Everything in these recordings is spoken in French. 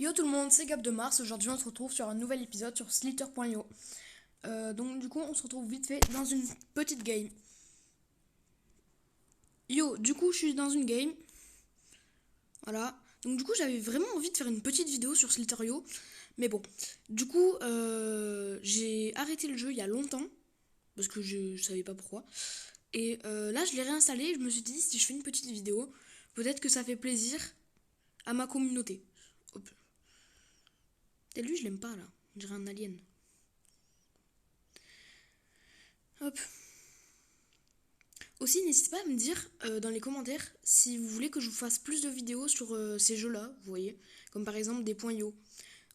Yo tout le monde, c'est Gab de Mars. Aujourd'hui on se retrouve sur un nouvel épisode sur Slither.io. Donc du coup on se retrouve vite fait dans une petite game. Yo, du coup je suis dans une game. Voilà. Donc du coup j'avais vraiment envie de faire une petite vidéo sur Slither.io. Mais bon, du coup j'ai arrêté le jeu il y a longtemps. Parce que je savais pas pourquoi. Et là je l'ai réinstallé et je me suis dit si je fais une petite vidéo, peut-être que ça fait plaisir à ma communauté. Hop. Et lui je l'aime pas là. On dirait un alien. Hop. Aussi, n'hésitez pas à me dire dans les commentaires si vous voulez que je vous fasse plus de vidéos sur ces jeux-là, vous voyez, comme par exemple des points yo.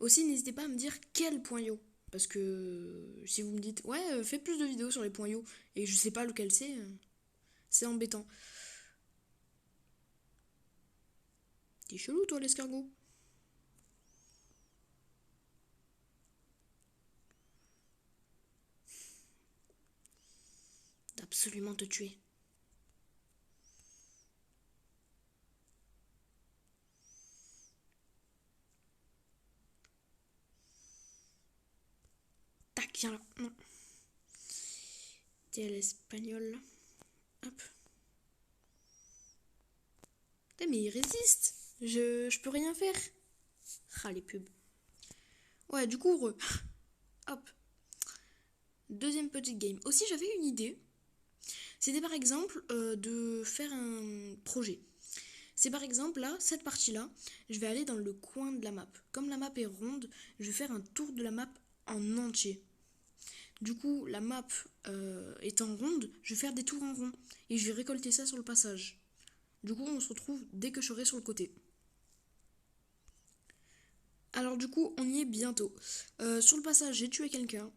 Aussi, n'hésitez pas à me dire quel point yo, parce que si vous me dites ouais, fais plus de vidéos sur les points yo et je sais pas lequel c'est embêtant. T'es chelou toi, l'escargot. Absolument te tuer. Tac, viens là. Non. T'es l'espagnol. Hop. Putain, mais il résiste. Je peux rien faire. Ah, les pubs. Ouais, du coup, hop. Deuxième petite game. Aussi, j'avais une idée. C'était par exemple de faire un projet. C'est par exemple là, cette partie-là, je vais aller dans le coin de la map. Comme la map est ronde, je vais faire un tour de la map en entier. Du coup, la map étant ronde, je vais faire des tours en rond. Et je vais récolter ça sur le passage. Du coup, on se retrouve dès que je serai sur le côté. Alors du coup, on y est bientôt. Sur le passage, j'ai tué quelqu'un.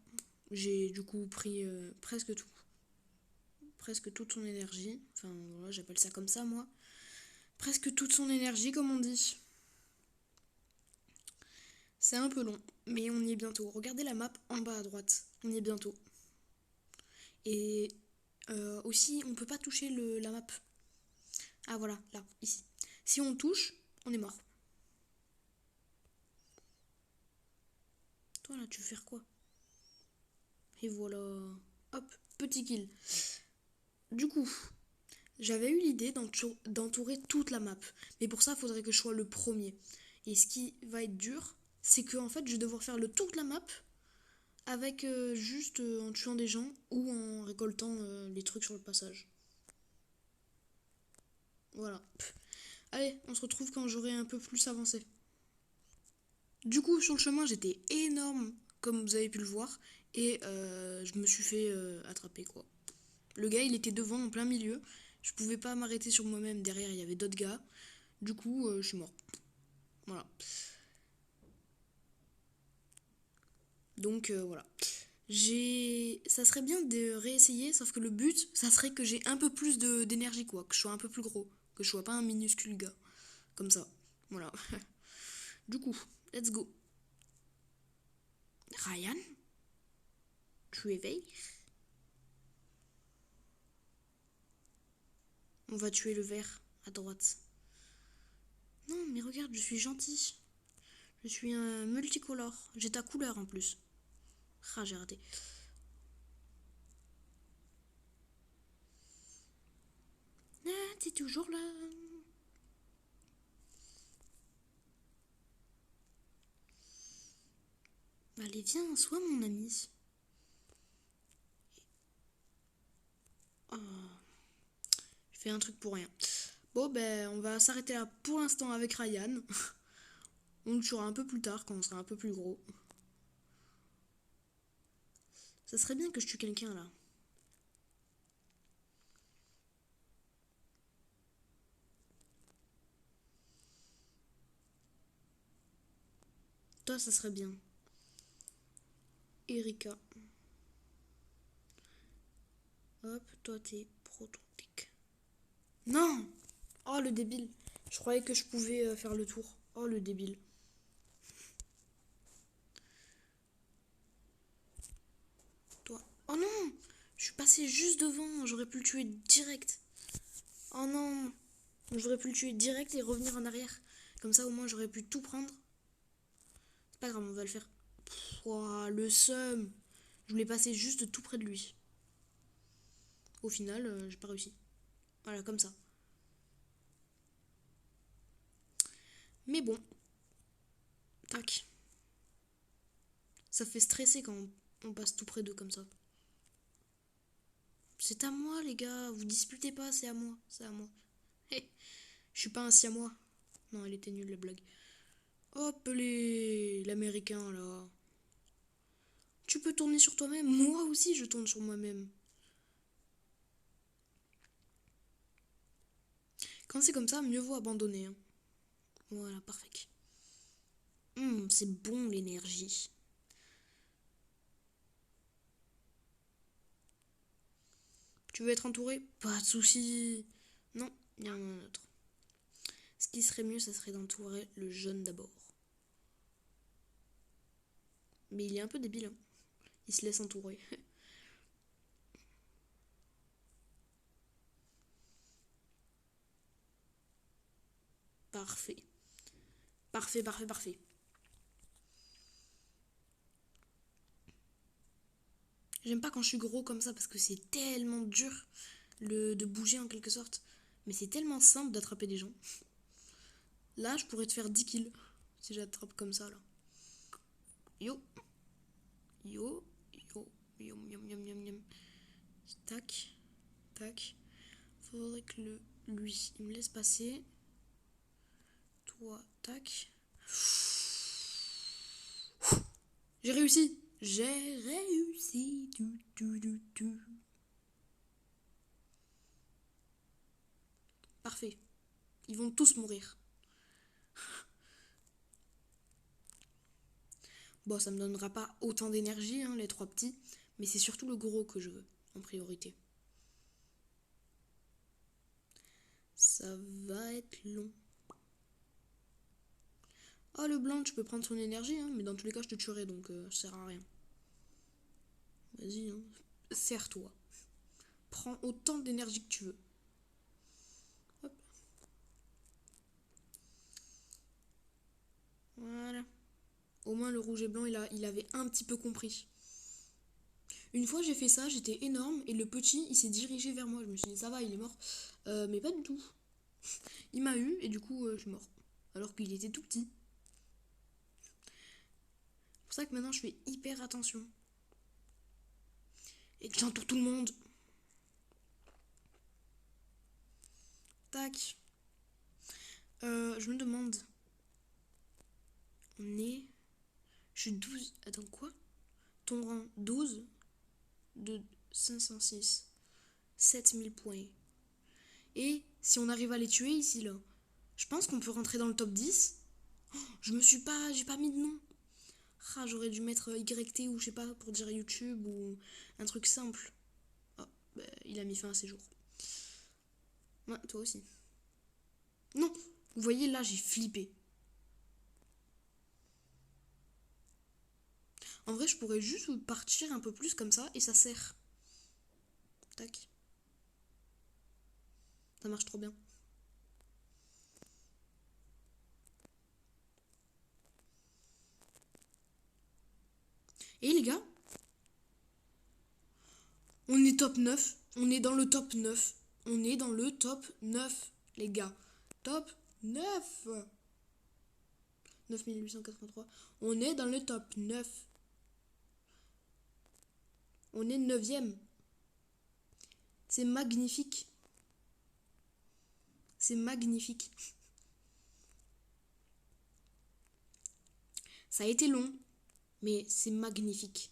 J'ai du coup pris presque tout. Presque toute son énergie. Enfin, voilà, j'appelle ça comme ça, moi. Presque toute son énergie, comme on dit. C'est un peu long, mais on y est bientôt. Regardez la map en bas à droite. On y est bientôt. Et aussi, on peut pas toucher la map. Ah voilà, là, ici. Si on touche, on est mort. Toi là, tu veux faire quoi? Et voilà. Hop, petit kill. Du coup, j'avais eu l'idée d'entourer toute la map. Mais pour ça, il faudrait que je sois le premier. Et ce qui va être dur, c'est que en fait, je vais devoir faire le tour de la map avec juste en tuant des gens ou en récoltant les trucs sur le passage. Voilà. Allez, on se retrouve quand j'aurai un peu plus avancé. Du coup, sur le chemin, j'étais énorme, comme vous avez pu le voir, et je me suis fait attraper, quoi. Le gars, il était devant, en plein milieu. Je pouvais pas m'arrêter sur moi-même. Derrière, il y avait d'autres gars. Du coup, je suis mort. Voilà. Donc, voilà. Ça serait bien de réessayer, sauf que le but, ça serait que j'ai un peu plus d'énergie, quoi. Que je sois un peu plus gros. Que je sois pas un minuscule gars. Comme ça. Voilà. Du coup, let's go. Ryan, tu éveilles. On va tuer le vert à droite. Non, mais regarde, je suis gentil. Je suis un multicolore. J'ai ta couleur en plus. Ah, j'ai raté. Ah, t'es toujours là. Allez, viens, sois mon ami. Oh, je fais un truc pour rien. Bon, ben, on va s'arrêter là pour l'instant avec Ryan. On le tuera un peu plus tard quand on sera un peu plus gros. Ça serait bien que je tue quelqu'un là. Toi, ça serait bien. Erika. Hop, toi, t'es prototype. Non! Oh, le débile. Je croyais que je pouvais faire le tour. Oh, le débile. Toi. Oh non! Je suis passé juste devant. J'aurais pu le tuer direct. Oh non! J'aurais pu le tuer direct et revenir en arrière. Comme ça, au moins, j'aurais pu tout prendre. Pas grave, on va le faire. Ouah, le seum. Je voulais passer juste tout près de lui. Au final, j'ai pas réussi. Voilà, comme ça. Mais bon. Tac. Ça fait stresser quand on passe tout près d'eux comme ça. C'est à moi, les gars. Vous disputez pas, c'est à moi. C'est à moi. Hé, je suis pas un siamois. Non, elle était nulle, la blague. Hop, l'américain, là. Tu peux tourner sur toi-même. Moi aussi, je tourne sur moi-même. Quand c'est comme ça, mieux vaut abandonner. Hein. Voilà, parfait. C'est bon, l'énergie. Tu veux être entouré? Pas de soucis. Non, il y en a un autre. Ce qui serait mieux, ça serait d'entourer le jeune d'abord. Mais il est un peu débile. Hein. Il se laisse entourer. Parfait. Parfait, parfait, parfait. J'aime pas quand je suis gros comme ça parce que c'est tellement dur de bouger en quelque sorte. Mais c'est tellement simple d'attraper des gens. Là, je pourrais te faire 10 kills si j'attrape comme ça là. Yo, yo, yo, yum yum yum yum yum. Tac, tac. Faudrait que lui, il me laisse passer. Toi, tac. J'ai réussi. J'ai réussi. Parfait. Ils vont tous mourir. Bon, ça me donnera pas autant d'énergie, hein, les 3 petits. Mais c'est surtout le gros que je veux, en priorité. Ça va être long. Ah, le blanc, tu peux prendre son énergie, hein, mais dans tous les cas, je te tuerai, donc ça sert à rien. Vas-y, hein. Serre-toi. Prends autant d'énergie que tu veux. Hop. Voilà. Au moins, le rouge et blanc, il avait un petit peu compris. Une fois, j'ai fait ça, j'étais énorme, et le petit, il s'est dirigé vers moi. Je me suis dit, ça va, il est mort. Mais pas du tout. Il m'a eu, et du coup, je suis mort. Alors qu'il était tout petit. C'est pour ça que maintenant, je fais hyper attention. Et que j'entoure tout le monde. Tac. Je me demande. On est. Je suis 12. Attends, quoi? Ton rang 12 de 506. 7000 points. Et si on arrive à les tuer ici, là, je pense qu'on peut rentrer dans le top 10. Oh, j'ai pas mis de nom. Ah, j'aurais dû mettre YT ou je sais pas pour dire YouTube ou un truc simple. Oh, bah, il a mis fin à ses jours. Ouais, toi aussi. Non, vous voyez là, j'ai flippé. En vrai, je pourrais juste partir un peu plus comme ça et ça sert. Tac. Ça marche trop bien. Et les gars, on est top 9. On est dans le top 9. On est dans le top 9, les gars. Top 9. 9883. On est dans le top 9. On est 9ème. C'est magnifique. C'est magnifique. Ça a été long, mais c'est magnifique.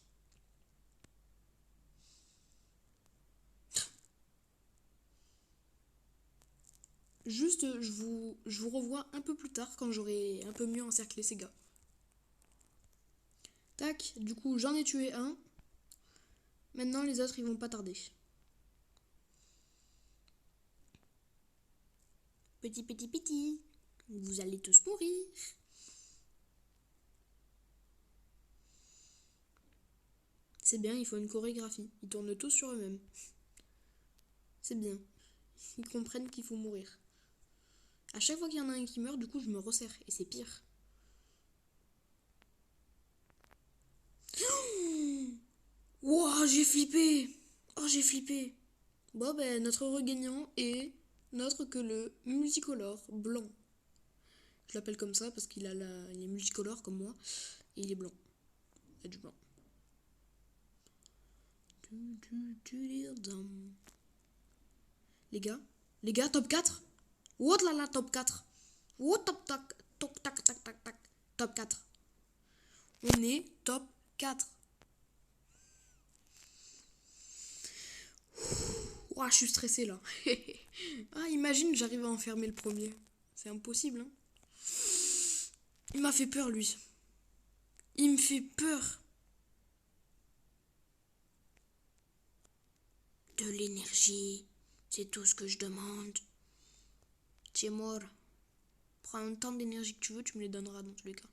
Juste, je vous revois un peu plus tard quand j'aurai un peu mieux encerclé ces gars. Tac, du coup j'en ai tué un. Maintenant les autres ils vont pas tarder. Petit, petit, petit. Vous allez tous mourir. C'est bien, il faut une chorégraphie. Ils tournent tous sur eux-mêmes. C'est bien. Ils comprennent qu'il faut mourir. À chaque fois qu'il y en a un qui meurt, du coup je me resserre. Et c'est pire. Ouah, j'ai flippé. Oh, j'ai flippé. Bon, ben, notre heureux gagnant est notre que le multicolore blanc. Je l'appelle comme ça parce il est multicolore comme moi. Et il est blanc. Il y a du blanc. Les gars, top 4. What là là, top 4. What top tac, toc tac tac tac tac. Top 4. On est top 4. Ouah, je suis stressée là. Ah, imagine, j'arrive à enfermer le premier. C'est impossible, hein. Il m'a fait peur, lui. Il me fait peur. De l'énergie, c'est tout ce que je demande. Tu es mort. Prends autant d'énergie que tu veux, tu me les donneras dans tous les cas.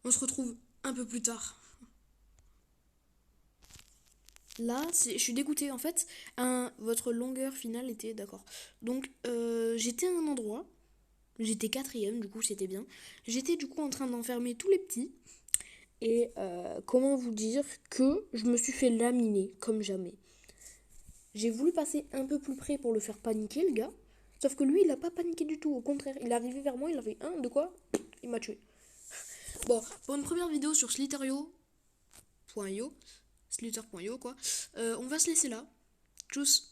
On se retrouve un peu plus tard. Là, je suis dégoûtée. En fait, votre longueur finale était d'accord. Donc, j'étais à un endroit. J'étais quatrième, du coup, c'était bien. J'étais du coup en train d'enfermer tous les petits. Et comment vous dire que je me suis fait laminer comme jamais. J'ai voulu passer un peu plus près pour le faire paniquer, le gars. Sauf que lui, il a pas paniqué du tout. Au contraire, il est arrivé vers moi, il a fait de quoi. Il m'a tué. Bon, pour une première vidéo sur slither.io, slither.io quoi, on va se laisser là. Tchuss.